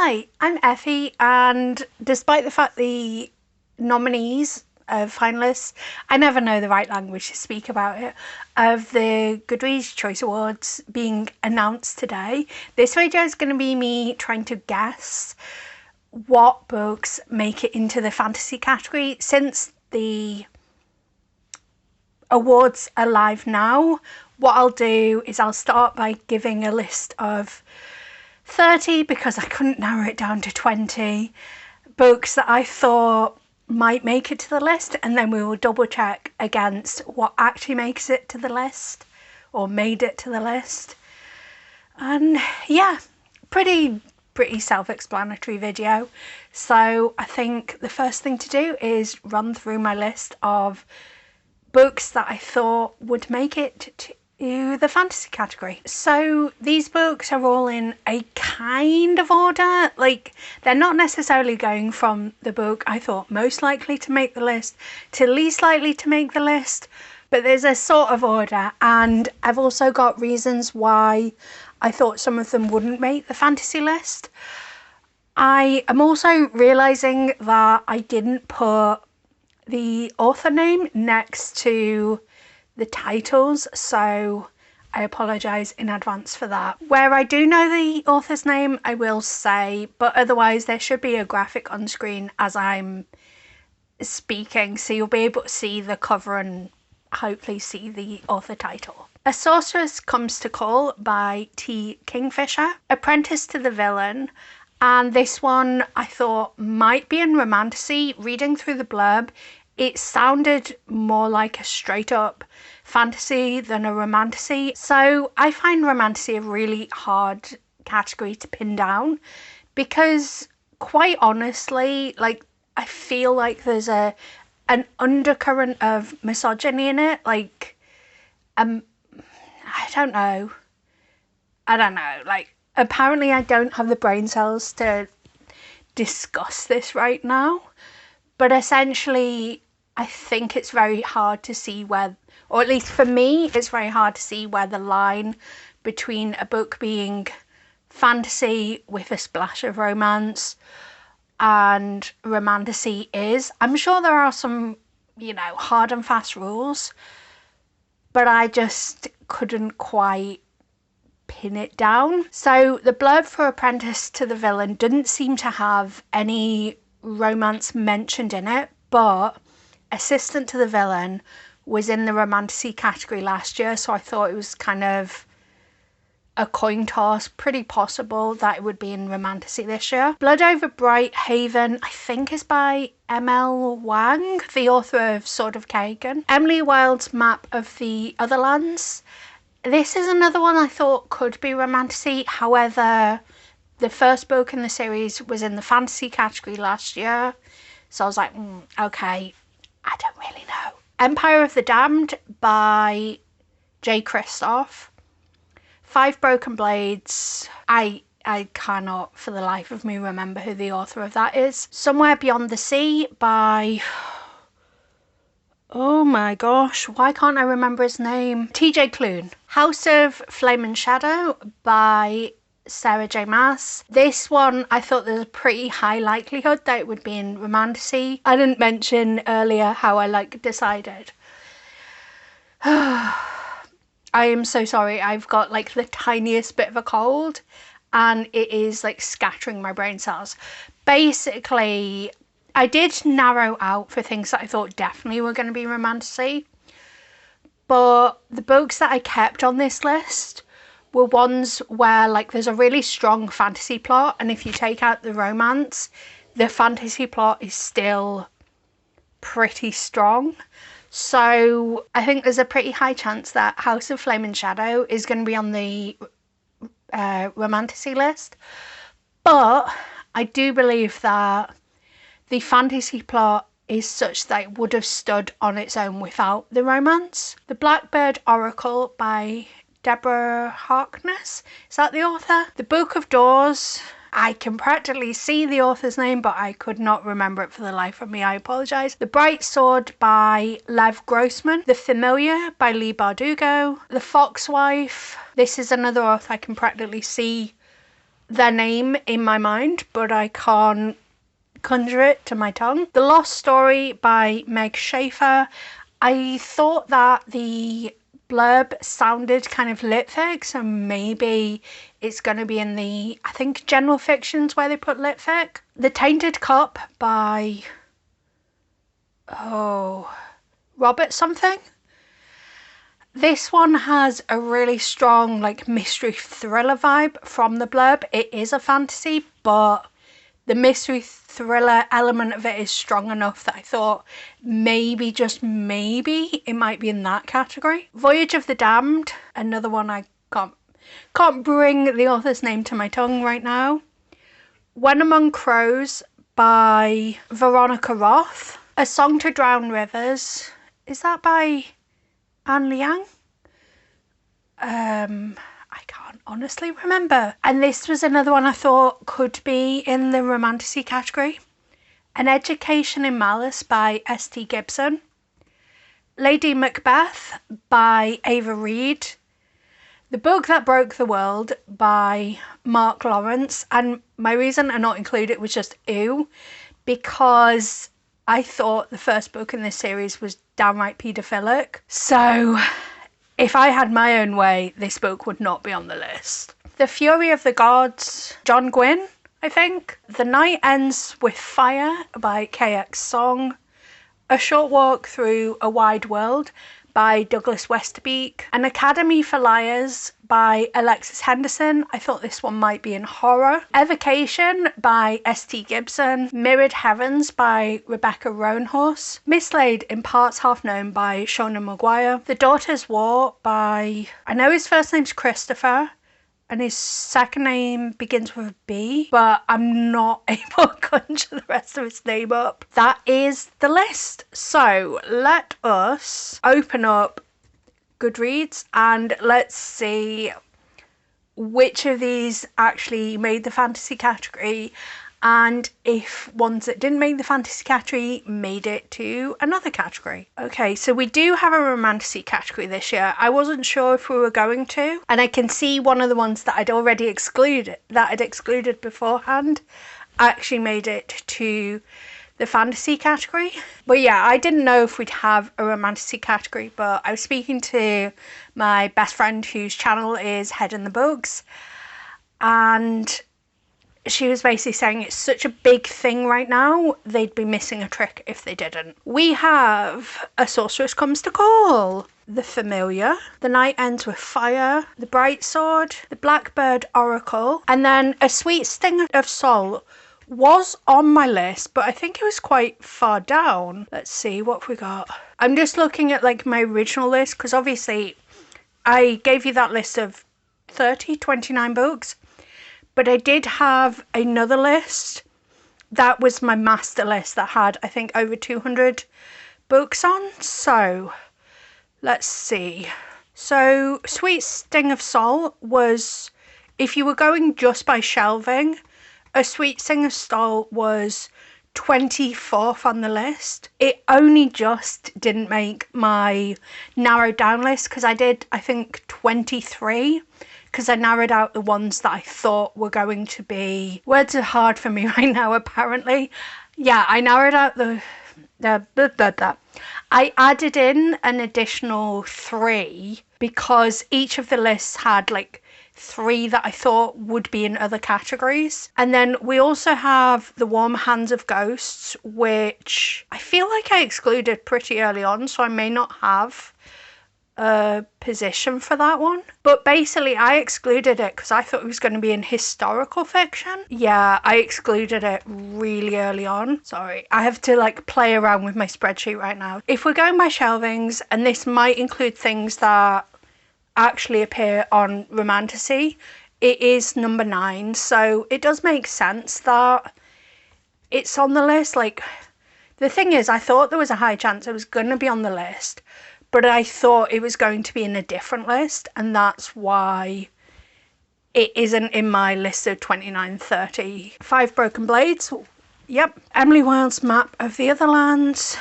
Hi, I'm Effie, and despite the fact the nominees finalists, I never know the right language to speak about it, of the Goodreads Choice Awards being announced today, this video is going to be me trying to guess what books make it into the fantasy category. Since the awards are live now, what I'll do is I'll start by giving a list of 30, because I couldn't narrow it down to 20 books that I thought might make it to the list, and then we will double check against what actually makes it to the list or made it to the list. And yeah, pretty self-explanatory video. So I think the first thing to do is run through my list of books that I thought would make it to the fantasy category. So these books are all in a kind of order, like they're not necessarily going from the book I thought most likely to make the list to least likely to make the list, but there's a sort of order, and I've also got reasons why I thought some of them wouldn't make the fantasy list. I am also realising that I didn't put the author name next to the titles, so I apologise in advance for that. Where I do know the author's name, I will say, but otherwise there should be a graphic on screen as I'm speaking, so you'll be able to see the cover and hopefully see the author title. A Sorceress Comes to Call by T. Kingfisher, Apprentice to the Villain, and this one I thought might be in romantasy. Reading through the blurb, it sounded more like a straight up fantasy than a romantasy. So I find romantasy a really hard category to pin down, because quite honestly, like, I feel like there's an undercurrent of misogyny in it. Like, I don't know, like, apparently I don't have the brain cells to discuss this right now, but essentially I think it's very hard to see where, or at least for me, it's very hard to see where the line between a book being fantasy with a splash of romance and romantasy is. I'm sure there are some, hard and fast rules, but I just couldn't quite pin it down. So the blurb for Apprentice to the Villain didn't seem to have any romance mentioned in it, but Assistant to the Villain was in the romantasy category last year, so I thought it was kind of a coin toss, pretty possible that it would be in romantasy this year. Blood Over Bright Haven, I think, is by M.L. Wang, the author of Sword of Kagan. Emily Wilde's Map of the Other Lands. This is another one I thought could be romantasy, however, the first book in the series was in the fantasy category last year, so I was like, okay, I don't really know. Empire of the Damned by J. Kristoff. Five Broken Blades. I cannot for the life of me remember who the author of that is. Somewhere Beyond the Sea by, oh my gosh, why can't I remember his name? T.J. Klune. House of Flame and Shadow by Sarah J. Maas. This one, I thought there's a pretty high likelihood that it would be in romantasy. I didn't mention earlier how I decided. I am so sorry. I've got like the tiniest bit of a cold and it is like scattering my brain cells. Basically, I did narrow out for things that I thought definitely were going to be romantasy, but the books that I kept on this list were ones where like there's a really strong fantasy plot, and if you take out the romance, the fantasy plot is still pretty strong. So I think there's a pretty high chance that House of Flame and Shadow is going to be on the romantasy list, but I do believe that the fantasy plot is such that it would have stood on its own without the romance. The Blackbird Oracle by Deborah Harkness, is that the author? The Book of Doors, I can practically see the author's name, but I could not remember it for the life of me, I apologise. The Bright Sword by Lev Grossman. The Familiar by Leigh Bardugo. The Foxwife, this is another author I can practically see their name in my mind, but I can't conjure it to my tongue. The Lost Story by Meg Schaefer. I thought that the blurb sounded kind of lit fic, so maybe it's going to be in the, I think, general fictions where they put lit fic. The Tainted Cup by, Robert something. This one has a really strong like mystery thriller vibe from the blurb. It is a fantasy, but the mystery thriller element of it is strong enough that I thought maybe, just maybe, it might be in that category. Voyage of the Damned, another one I can't bring the author's name to my tongue right now. When Among Crows by Veronica Roth. A Song to Drown Rivers. Is that by Anne Liang? I can't honestly remember. And this was another one I thought could be in the romantasy category. An Education in Malice by S.T. Gibson. Lady Macbeth by Ava Reid. The Book That Broke the World by Mark Lawrence. And my reason to not include it was just ew, because I thought the first book in this series was downright paedophilic. So if I had my own way, this book would not be on the list. The Fury of the Gods, John Gwynne, I think. The Night Ends with Fire by KX Song. A Short Walk Through a Wide World by Douglas Westerbeek. An Academy for Liars by Alexis Henderson. I thought this one might be in horror. Evocation by S.T. Gibson. Mirrored Heavens by Rebecca Roanhorse. Mislaid in Parts Half Known by Shona Maguire. The Daughter's War by, I know his first name's Christopher and his second name begins with a B, but I'm not able to conjure the rest of his name up. That is the list. So let us open up Goodreads and let's see which of these actually made the fantasy category, and if ones that didn't make the fantasy category made it to another category. Okay, so we do have a romantasy category this year. I wasn't sure if we were going to, and I can see one of the ones that I'd already excluded, beforehand, actually made it to the fantasy category. But yeah, I didn't know if we'd have a romantasy category, but I was speaking to my best friend whose channel is Head in the Books, and she was basically saying it's such a big thing right now, they'd be missing a trick if they didn't. We have A Sorceress Comes to Call, The Familiar, The Night Ends with Fire, The Bright Sword, The Blackbird Oracle, and then A Sweet Sting of Soul was on my list, but I think it was quite far down. Let's see, what have we got? I'm just looking at like my original list, because obviously I gave you that list of 29 books. But I did have another list that was my master list that had, I think, over 200 books on. So let's see. So Sweet Sting of Soul was, if you were going just by shelving, A Sweet Sting of Soul was 24th on the list. It only just didn't make my narrowed down list, because I did, I think, 23. Because I narrowed out the ones that I thought were going to be... Words are hard for me right now, apparently. Yeah, I narrowed out I added in an additional 3 because each of the lists had like 3 that I thought would be in other categories. And then we also have The Warm Hands of Ghosts, which I feel like I excluded pretty early on, so I may not have a position for that one. But basically I excluded it because I thought it was going to be in historical fiction. Yeah, I excluded it really early on. Sorry, I have to like play around with my spreadsheet right now. If we're going by shelvings, and this might include things that actually appear on romantasy, it is number 9, so it does make sense that it's on the list. Like, the thing is, I thought there was a high chance it was going to be on the list, but I thought it was going to be in a different list, and that's why it isn't in my list of 29-30. 5 Broken Blades, yep. Emily Wilde's Map of the Otherlands,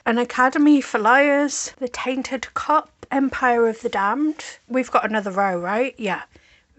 An Academy for Liars, The Tainted Cup, Empire of the Damned. We've got another row, right? Yeah.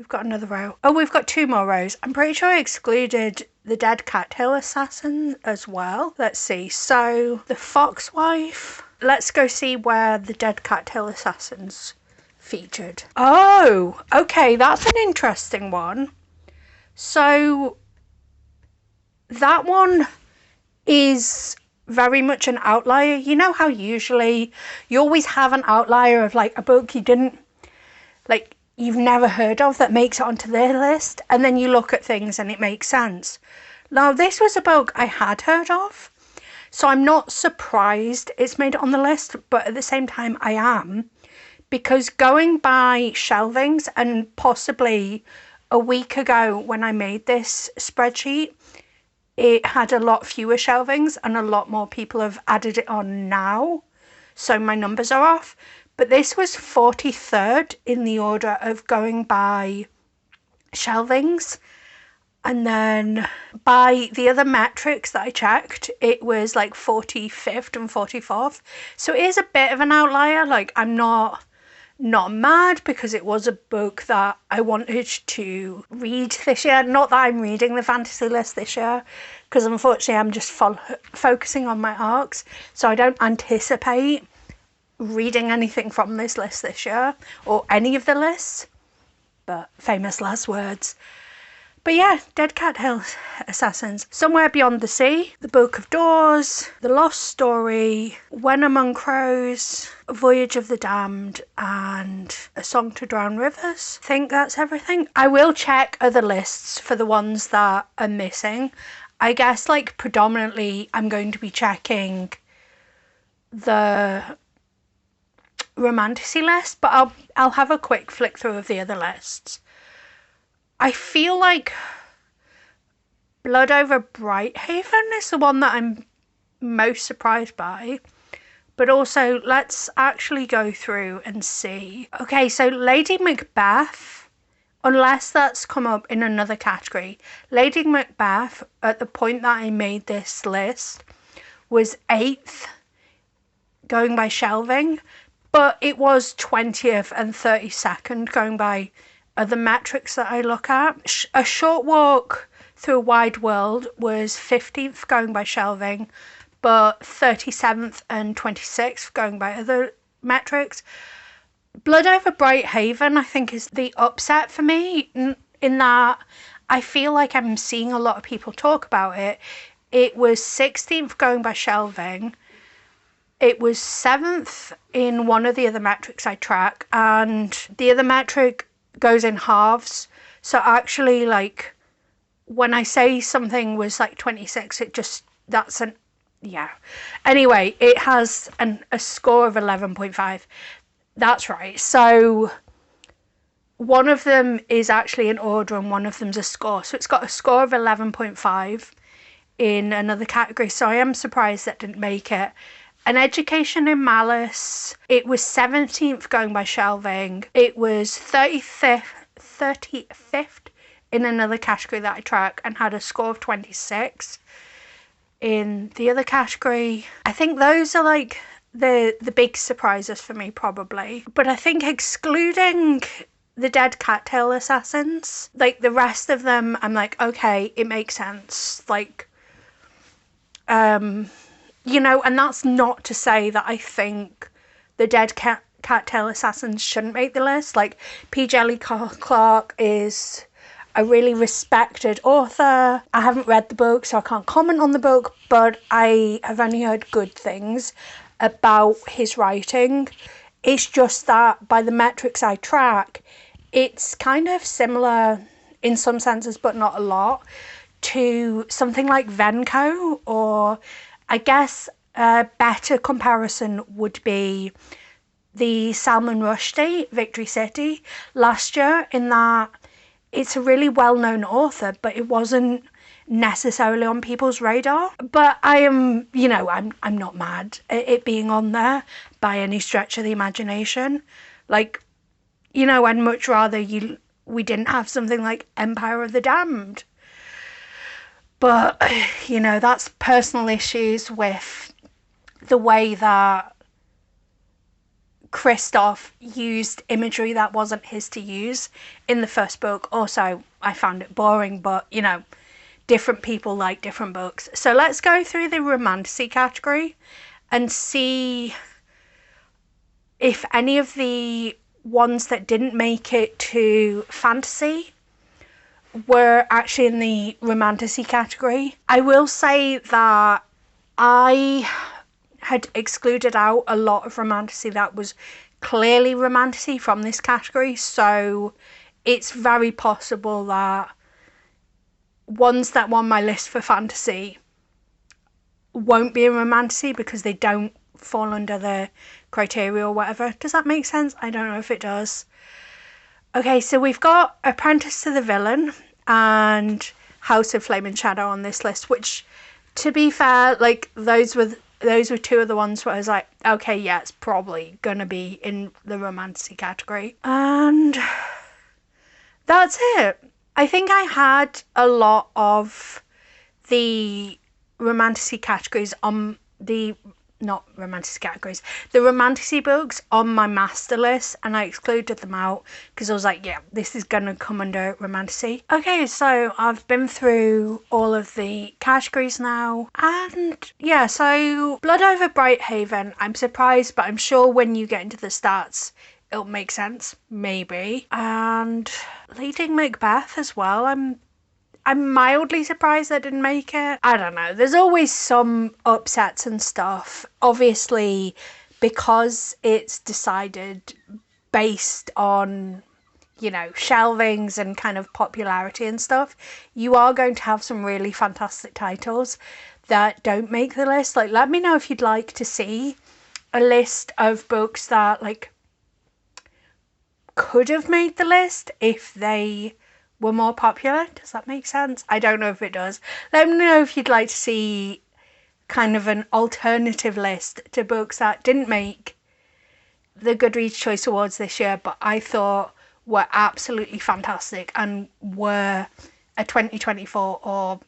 We've got another row. Oh, we've got 2 more rows. I'm pretty sure I excluded the Dead Cattail Assassin as well. Let's see. So the Foxwife. Let's go see where the Dead Cattail Assassin's featured. Oh, okay. That's an interesting one. So that one is very much an outlier. You know how usually you always have an outlier of like a book you've never heard of that makes it onto their list, and then you look at things and it makes sense. Now this was a book I had heard of, so I'm not surprised it's made it on the list, but at the same time I am, because going by shelvings, and possibly a week ago when I made this spreadsheet, it had a lot fewer shelvings and a lot more people have added it on now, so my numbers are off. But this was 43rd in the order of going by shelvings. And then by the other metrics that I checked, it was like 45th and 44th. So it is a bit of an outlier. Like, I'm not mad, because it was a book that I wanted to read this year. Not that I'm reading the fantasy list this year, because unfortunately I'm just focusing on my arcs. So I don't anticipate reading anything from this list this year, or any of the lists, but famous last words. But yeah, Dead Cattail Assassins, Somewhere Beyond the Sea, The Book of Doors, The Lost Story, When Among Crows, Voyage of the Damned, and A Song to Drown Rivers. I think that's everything. I will check other lists for the ones that are missing. I guess like predominantly I'm going to be checking the romantasy list, but I'll have a quick flick through of the other lists. I feel like Blood Over Brighthaven is the one that I'm most surprised by, but also let's actually go through and see. Okay, so Lady Macbeth, unless that's come up in another category, Lady Macbeth at the point that I made this list was 8th going by shelving, but it was 20th and 32nd going by other metrics that I look at. A Short Walk Through a Wide World was 15th going by shelving, but 37th and 26th going by other metrics. Blood Over Brighthaven, I think, is the upset for me, in that I feel like I'm seeing a lot of people talk about it. It was 16th going by shelving. It was 7th in one of the other metrics I track, and the other metric goes in halves. So actually, like, when I say something was like 26, Anyway, it has a score of 11.5. That's right. So one of them is actually an order and one of them's a score. So it's got a score of 11.5 in another category. So I am surprised that didn't make it. An Education in Malice, it was 17th going by shelving. It was 35th in another category that I track and had a score of 26 in the other category. I think those are like the big surprises for me, probably. But I think excluding the Dead Cattail Assassins, like the rest of them, I'm like, okay, it makes sense. Like, you know, and that's not to say that I think the Dead Cattail Assassins shouldn't make the list. Like, P. Jelly Clark is a really respected author. I haven't read the book, so I can't comment on the book, but I have only heard good things about his writing. It's just that by the metrics I track, it's kind of similar in some senses, but not a lot, to something like Venko, or I guess a better comparison would be the Salman Rushdie Victory City last year, in that it's a really well-known author, but it wasn't necessarily on people's radar. But I am, you know, I'm not mad at it being on there by any stretch of the imagination. Like, you know, I'd much rather we didn't have something like Empire of the Damned. But, you know, that's personal issues with the way that Christoph used imagery that wasn't his to use in the first book. Also, I found it boring, but you know, different people like different books. So let's go through the romantasy category and see if any of the ones that didn't make it to fantasy were actually in the romantasy category. I will say that I had excluded out a lot of romantasy that was clearly romantasy from this category, so it's very possible that ones that won my list for fantasy won't be in romantasy because they don't fall under the criteria or whatever. Does that make sense? I don't know if it does. Okay, so we've got Apprentice to the Villain and House of Flame and Shadow on this list, which, to be fair, like those were two of the ones where I was like, okay, yeah, it's probably gonna be in the romantasy category. And that's it. I think I had a lot of the romantasy categories on the romantasy books on my master list, and I excluded them out because I was like, yeah, this is gonna come under romantasy. Okay, so I've been through all of the categories now, and yeah, so Blood Over Brighthaven, I'm surprised, but I'm sure when you get into the stats it'll make sense, maybe. And Leading Macbeth as well, I'm mildly surprised I didn't make it. I don't know. There's always some upsets and stuff. Obviously, because it's decided based on, you know, shelvings and kind of popularity and stuff, you are going to have some really fantastic titles that don't make the list. Like, let me know if you'd like to see a list of books that, like, could have made the list if they were more popular. Does that make sense? I don't know if it does. Let me know if you'd like to see kind of an alternative list to books that didn't make the Goodreads Choice Awards this year, but I thought were absolutely fantastic and were a 2024 or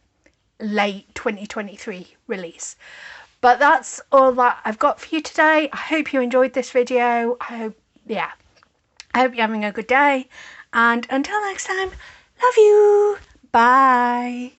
late 2023 release. But that's all that I've got for you today. I hope you enjoyed this video. I hope you're having a good day. And until next time, love you. Bye.